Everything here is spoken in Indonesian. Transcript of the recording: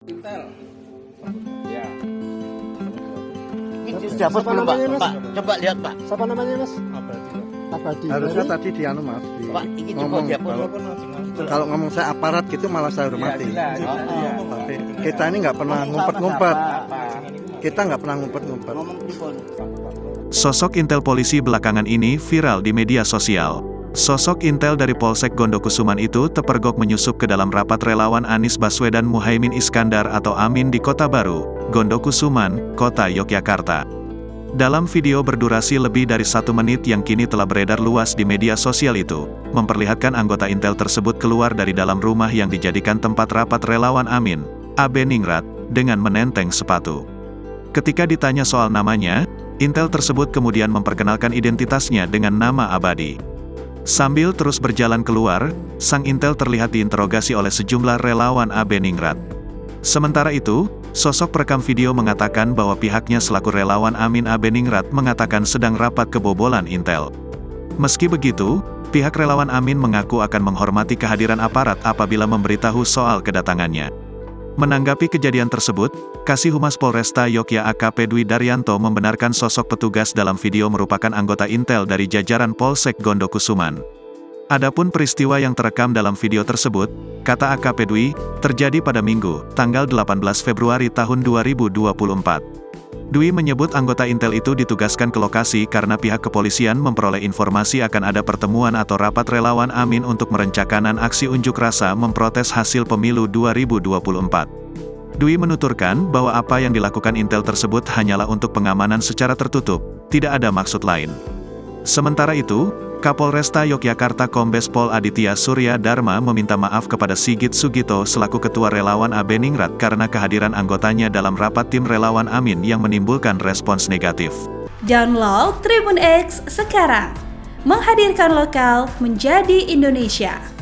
Intel. Ya. Ini dapur belum Pak? Pak, coba lihat Pak. Siapa namanya Mas? Abadi. Harusnya tadi di anu Mas, di Pak, ini coba ngomong dapur. kalau ngomong saya aparat gitu malah saya hormati. Tapi kita ini nggak pernah ngumpet-ngumpet. Kita nggak pernah ngumpet-ngumpet. Sosok intel polisi belakangan ini viral di media sosial. Sosok intel dari Polsek Gondokusuman itu terpergok menyusup ke dalam rapat relawan Anies Baswedan Muhaimin Iskandar atau Amin di Kota Baru, Gondokusuman, Kota Yogyakarta. Dalam video berdurasi lebih dari 1 menit yang kini telah beredar luas di media sosial itu, memperlihatkan anggota intel tersebut keluar dari dalam rumah yang dijadikan tempat rapat relawan Amin, AB Ningrat, dengan menenteng sepatu. Ketika ditanya soal namanya, intel tersebut kemudian memperkenalkan identitasnya dengan nama Abadi. Sambil terus berjalan keluar, sang intel terlihat diinterogasi oleh sejumlah relawan AB Ningrat. Sementara itu, sosok perekam video mengatakan bahwa pihaknya selaku relawan Amin AB Ningrat mengatakan sedang rapat kebobolan intel. Meski begitu, pihak relawan Amin mengaku akan menghormati kehadiran aparat apabila memberitahu soal kedatangannya. Menanggapi kejadian tersebut, Kasih Humas Polresta Yogyakarta AKP Dwi Daryanto membenarkan sosok petugas dalam video merupakan anggota intel dari jajaran Polsek Gondokusuman. Adapun peristiwa yang terekam dalam video tersebut, kata AKP Dwi, terjadi pada Minggu, tanggal 18 Februari tahun 2024. Dwi menyebut anggota intel itu ditugaskan ke lokasi karena pihak kepolisian memperoleh informasi akan ada pertemuan atau rapat relawan Amin untuk merencanakan aksi unjuk rasa memprotes hasil pemilu 2024. Dwi menuturkan bahwa apa yang dilakukan intel tersebut hanyalah untuk pengamanan secara tertutup, tidak ada maksud lain. Sementara itu, Kapolresta Yogyakarta Kombes Pol Aditya Surya Dharma meminta maaf kepada Sigit Sugito selaku Ketua Relawan AB Ningrat karena kehadiran anggotanya dalam rapat tim relawan Amin yang menimbulkan respons negatif. Download Tribun X sekarang, menghadirkan lokal menjadi Indonesia.